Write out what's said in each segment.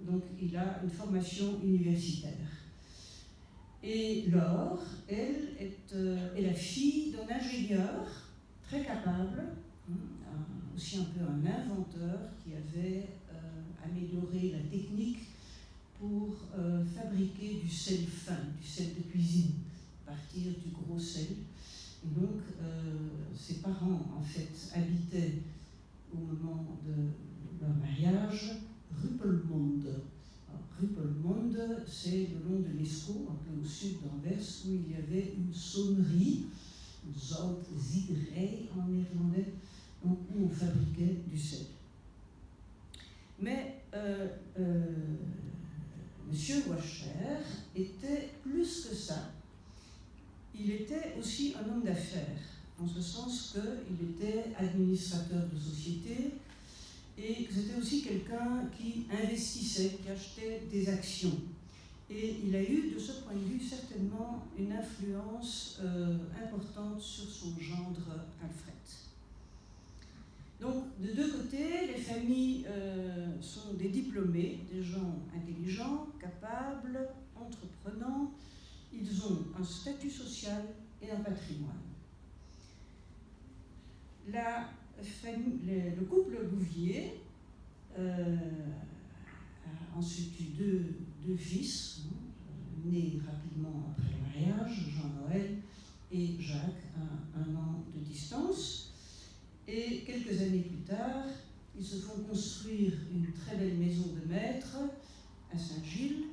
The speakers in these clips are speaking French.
donc il a une formation universitaire. Et Laure, elle, est la fille d'un ingénieur très capable, aussi un peu un inventeur qui avait amélioré la technique pour fabriquer du sel fin, du sel de cuisine, à partir du gros sel. Et donc, ses parents, en fait, habitaient au moment de leur mariage Ruppelmonde. Ruppelmonde, c'est le long de l'Escaut, un peu au sud d'Anvers, où il y avait une saunerie, une zoutziederij en néerlandais, donc où on fabriquait du sel. Mais Monsieur Wascher était plus que ça. Il était aussi un homme d'affaires, en ce sens qu'il était administrateur de société et que c'était aussi quelqu'un qui investissait, qui achetait des actions. Et il a eu, de ce point de vue, certainement une influence importante sur son gendre Alfred. Donc, de deux côtés, les familles sont des diplômés, des gens intelligents, capables, entreprenants. Ils ont un statut social et un patrimoine. Le couple Bouvier a ensuite eu deux fils, nés rapidement après le mariage, Jean-Noël et Jacques, à un an de distance. Et quelques années plus tard, ils se font construire une très belle maison de maître à Saint-Gilles.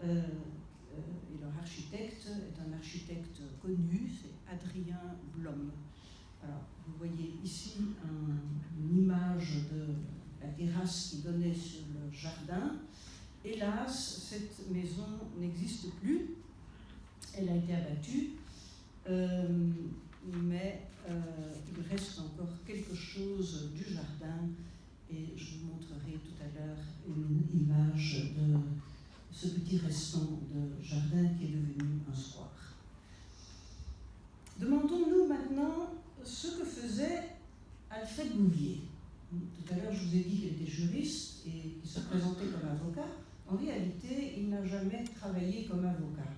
Et leur architecte est un architecte connu, c'est Adrien Blom. Alors, vous voyez ici une image de la terrasse qui donnait sur le jardin. Hélas, cette maison n'existe plus. Elle a été abattue. Mais il reste encore quelque chose du jardin et je vous montrerai tout à l'heure une image de ce petit restant de jardin qui est devenu un square. Demandons-nous maintenant ce que faisait Alfred Bouvier. Tout à l'heure, je vous ai dit qu'il était juriste et qu'il se présentait comme avocat. En réalité, il n'a jamais travaillé comme avocat.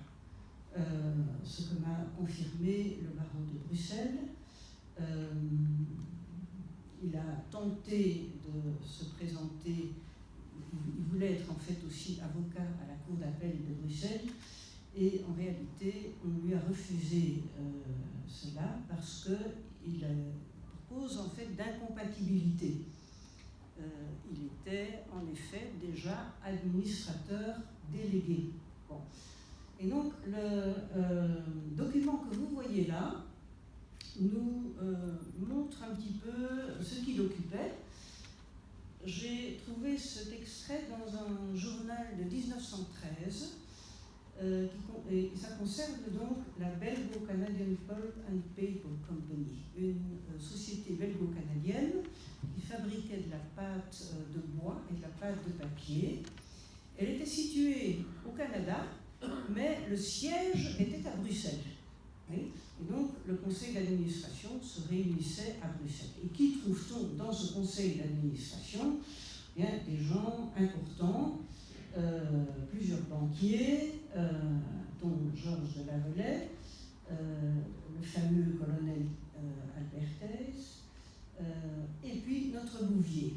Ce que m'a confirmé le barreau de Bruxelles. Il a tenté de se présenter, il voulait être en fait aussi avocat à la cour d'appel de Bruxelles, et en réalité, on lui a refusé cela parce qu'il propose en fait d'incompatibilité. Il était en effet déjà administrateur délégué. Bon. Et donc, le document que vous voyez là nous montre un petit peu ce qu'il occupait. J'ai trouvé cet extrait dans un journal de 1913, et ça concerne donc la Belgo-Canadian Pulp and Paper Company, une société belgo-canadienne qui fabriquait de la pâte de bois et de la pâte de papier. Elle était située au Canada, mais le siège était à Bruxelles. Oui. Et donc, le conseil d'administration se réunissait à Bruxelles. Et qui trouve-t-on dans ce conseil d'administration? Eh bien, des gens importants, plusieurs banquiers, dont Georges de Lavelay, le fameux colonel Albertès, et puis notre Bouvier.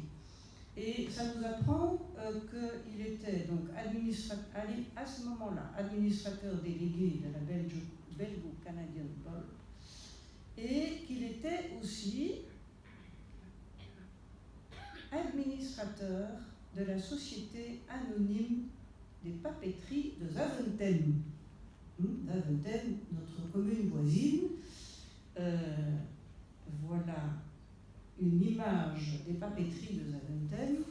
Et ça nous apprend qu'il était donc à ce moment-là administrateur délégué de la Belgo-Canadian Pulp et qu'il était aussi administrateur de la société anonyme des papeteries de Zaventem. Zaventem, notre commune voisine. Voilà une image des papeteries de Zaventem,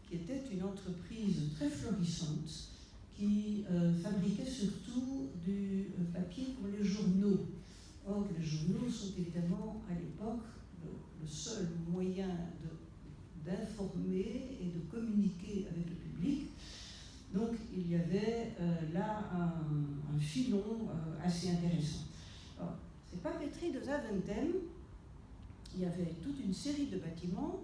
qui était une entreprise très florissante, qui fabriquait surtout du papier pour les journaux. Or, les journaux sont évidemment, à l'époque, le seul moyen d'informer et de communiquer avec le public. Donc, il y avait là un filon assez intéressant. Alors, ces papeteries de Zaventem, il y avait toute une série de bâtiments,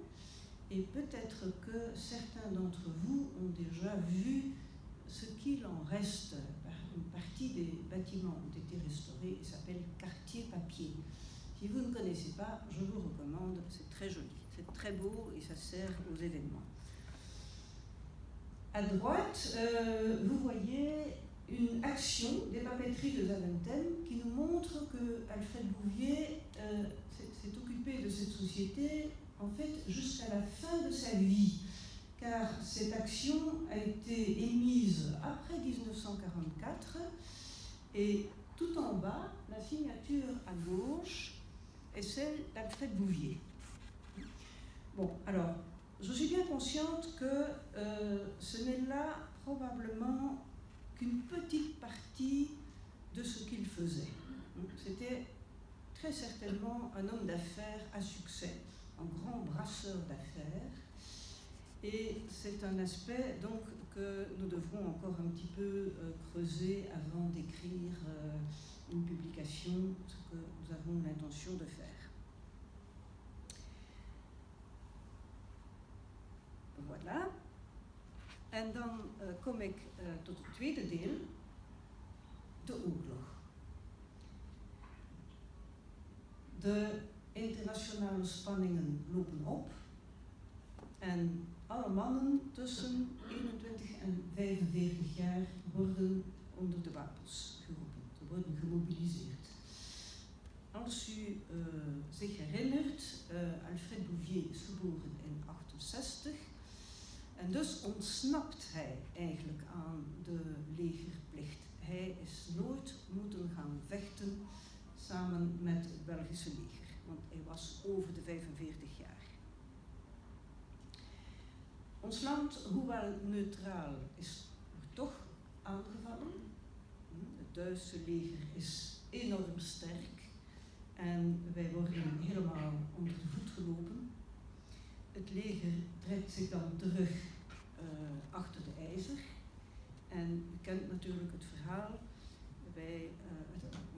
et peut-être que certains d'entre vous ont déjà vu ce qu'il en reste. Une partie des bâtiments ont été restaurés et s'appelle Quartier Papier. Si vous ne connaissez pas, je vous recommande, c'est très joli, c'est très beau et ça sert aux événements. À droite, vous voyez une action des papeteries de Zaventem qui nous montre que Alfred Bouvier s'est occupé de cette société en fait jusqu'à la fin de sa vie, car cette action a été émise après 1944 et tout en bas, la signature à gauche est celle d'Alfred Bouvier. Bon, alors, je suis bien consciente que ce n'est là probablement qu'une petite partie de ce qu'il faisait. C'était très certainement un homme d'affaires à succès, un grand brasseur d'affaires, et c'est un aspect donc que nous devrons encore un petit peu creuser avant d'écrire une publication, ce que nous avons l'intention de faire. Voilà. En dan kom ik tot het tweede deel, de oorlog. De internationale spanningen lopen op en alle mannen tussen 21 en 45 jaar worden onder de wapens geroepen. Ze worden gemobiliseerd. Als u zich herinnert, Alfred Bouvier is geboren in 1968 en dus ontsnapt hij eigenlijk aan de legerplicht. Hij is nooit moeten gaan vechten samen met het Belgische leger, want hij was over de 45 jaar. Ons land, hoewel neutraal, is toch aangevallen. Het Duitse leger is enorm sterk en wij worden helemaal onder de voet gelopen. Het leger trekt zich dan terug achter de IJzer en u kent natuurlijk het verhaal.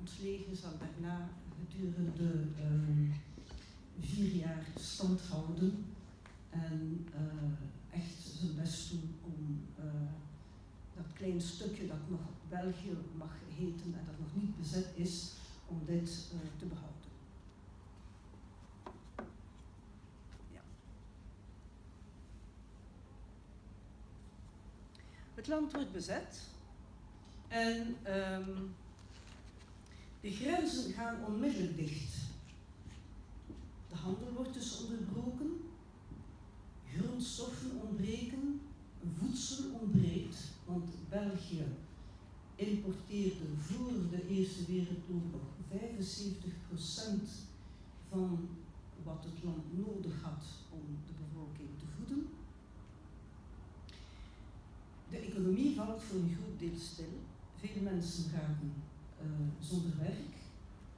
Ons leger zal daarna gedurende 4 jaar stand houden en echt zijn best doen om dat klein stukje dat nog België mag heten en dat nog niet bezet is, om dit te behouden. Ja. Het land wordt bezet en de grenzen gaan onmiddellijk dicht. De handel wordt dus onderbroken, grondstoffen ontbreken, voedsel ontbreekt, want België importeerde voor de Eerste Wereldoorlog 75% van wat het land nodig had om de bevolking te voeden. De economie valt voor een groot deel stil. Veel mensen raken zonder werk,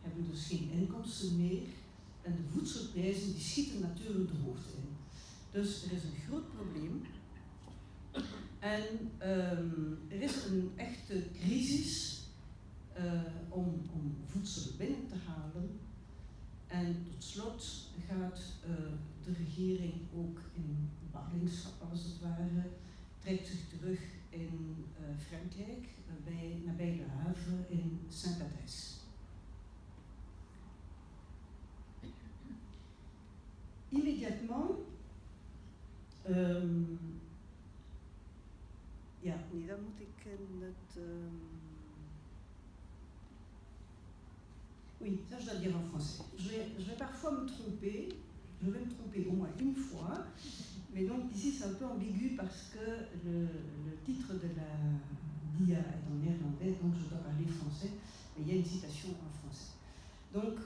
hebben dus geen inkomsten meer en de voedselprijzen die schieten natuurlijk de hoogte in. Dus er is een groot probleem en er is een echte crisis om voedsel binnen te halen. En tot slot gaat de regering ook in ballingschap als het ware, trekt zich terug in Frankrijk, nabij de haven in Saint-Adresse. Immédiatement, ja, nee, dan moet ik het... Oui, ça je dois dire en français. Je vais parfois me tromper, je vais me tromper au moins une fois, mais donc ici c'est un peu ambigu parce que le titre de la dia est en néerlandais, donc je dois parler français, mais il y a une citation en français. Donc,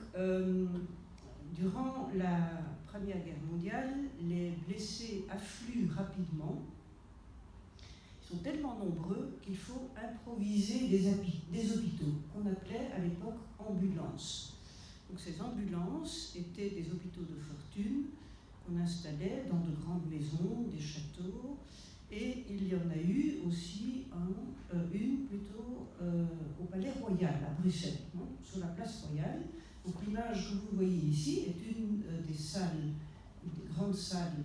durant la Première Guerre mondiale, les blessés affluent rapidement. Ils sont tellement nombreux qu'il faut improviser des hôpitaux, qu'on appelait à l'époque ambulances. Donc ces ambulances étaient des hôpitaux de fortune qu'on installait dans de grandes maisons, des châteaux, et il y en a eu aussi une plutôt au Palais Royal à Bruxelles, sur la place Royale. Donc l'image que vous voyez ici est une des salles des grandes salles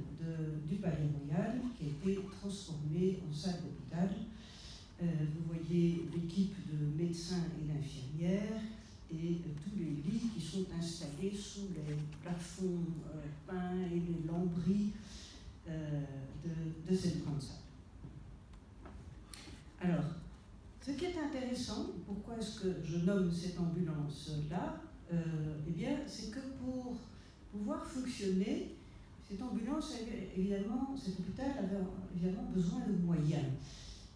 du Palais Royal qui a été transformée en salle d'hôpital. Vous voyez l'équipe de médecins et d'infirmières et tous les lits qui sont installés sous les plafonds peints et les lambris de cette grande salle. Alors, ce qui est intéressant, pourquoi est-ce que je nomme cette ambulance-là, eh bien, c'est que pour pouvoir fonctionner, cette ambulance, évidemment, cet hôpital avait évidemment besoin de moyens.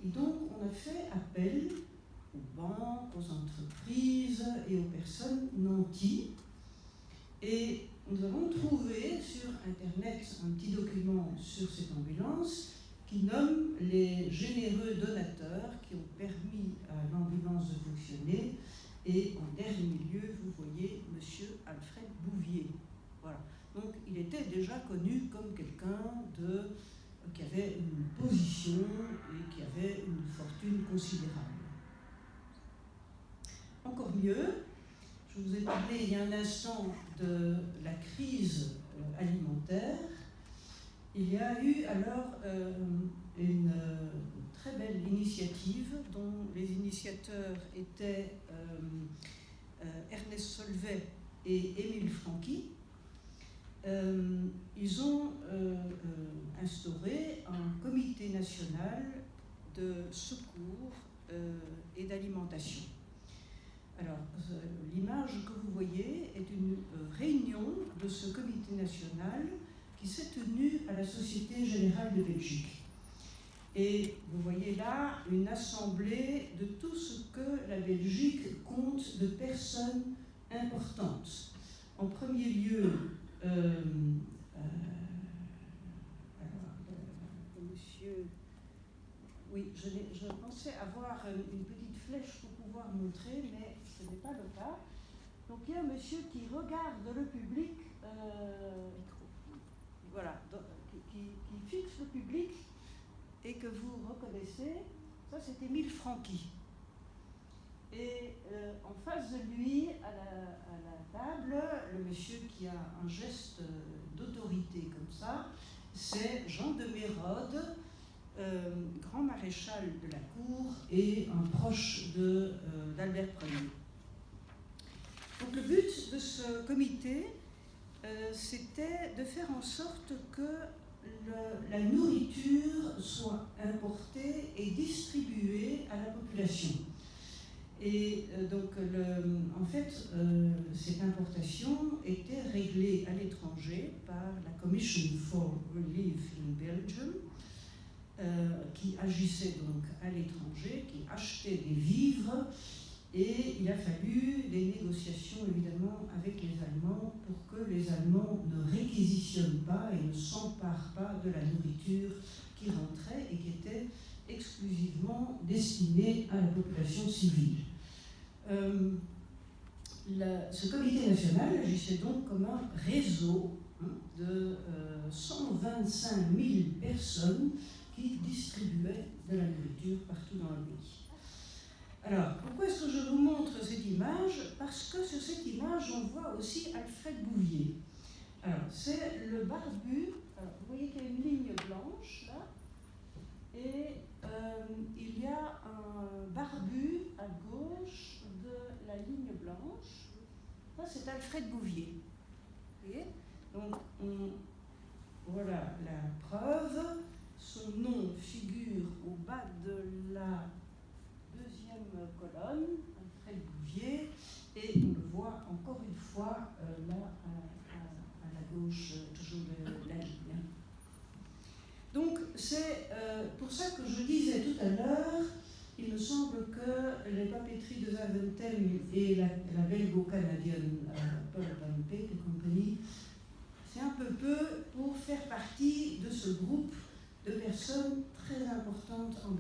Et donc, on a fait appel aux banques, aux entreprises et aux personnes nanties. Et nous avons trouvé sur Internet un petit document sur cette ambulance qui nomme les généreux donateurs qui ont permis à l'ambulance de fonctionner. Et en dernier lieu, vous voyez M. Alfred Bouvier. Voilà. Donc, il était déjà connu comme quelqu'un qui avait une position et qui avait une fortune considérable. Encore mieux, je vous ai parlé il y a un instant de la crise alimentaire. Il y a eu alors une très belle initiative dont les initiateurs étaient Ernest Solvay et Émile Franqui. Ils ont instauré un comité national de secours et d'alimentation. Alors, l'image que vous voyez est une réunion de ce comité national qui s'est tenue à la Société Générale de Belgique. Et vous voyez là une assemblée de tout ce que la Belgique compte de personnes importantes. En premier lieu, monsieur, oui, je pensais avoir une petite flèche pour pouvoir montrer, mais ce n'est pas le cas. Donc il y a un monsieur qui regarde le public, voilà, qui fixe le public et que vous reconnaissez. Ça, c'est Émile Franqui. Et en face de lui, à la table, le monsieur qui a un geste d'autorité comme ça, c'est Jean de Mérode, grand maréchal de la cour et un proche d'Albert Ier. Donc le but de ce comité, c'était de faire en sorte que la nourriture soit importée et distribuée à la population. Et donc, en fait, cette importation était réglée à l'étranger par la Commission for Relief in Belgium, qui agissait donc à l'étranger, qui achetait des vivres, et il a fallu des négociations évidemment avec les Allemands pour que les Allemands ne réquisitionnent pas et ne s'emparent pas de la nourriture qui rentrait et qui était exclusivement destinée à la population civile. Ce comité national agissait donc comme un réseau de 125 000 personnes qui distribuaient de la nourriture partout dans le pays. Alors, pourquoi est-ce que je vous montre cette image? Parce que sur cette image, on voit aussi Alfred Bouvier. Alors, c'est le barbu. Alors, vous voyez qu'il y a une ligne blanche, là, et il y a un barbu à gauche de la ligne blanche. Ça, c'est Alfred Bouvier. Vous voyez? Donc, voilà la preuve. Son nom figure au bas de la deuxième colonne, Alfred Bouvier, et on le voit encore une fois là à la gauche, toujours de la ligne. Donc c'est pour ça que je disais tout à l'heure, il me semble que les papeteries de Zaventem et la belgo-canadienne Paul Van Peek Company, c'est un peu pour faire partie de ce groupe de personnes très importantes en Belgique.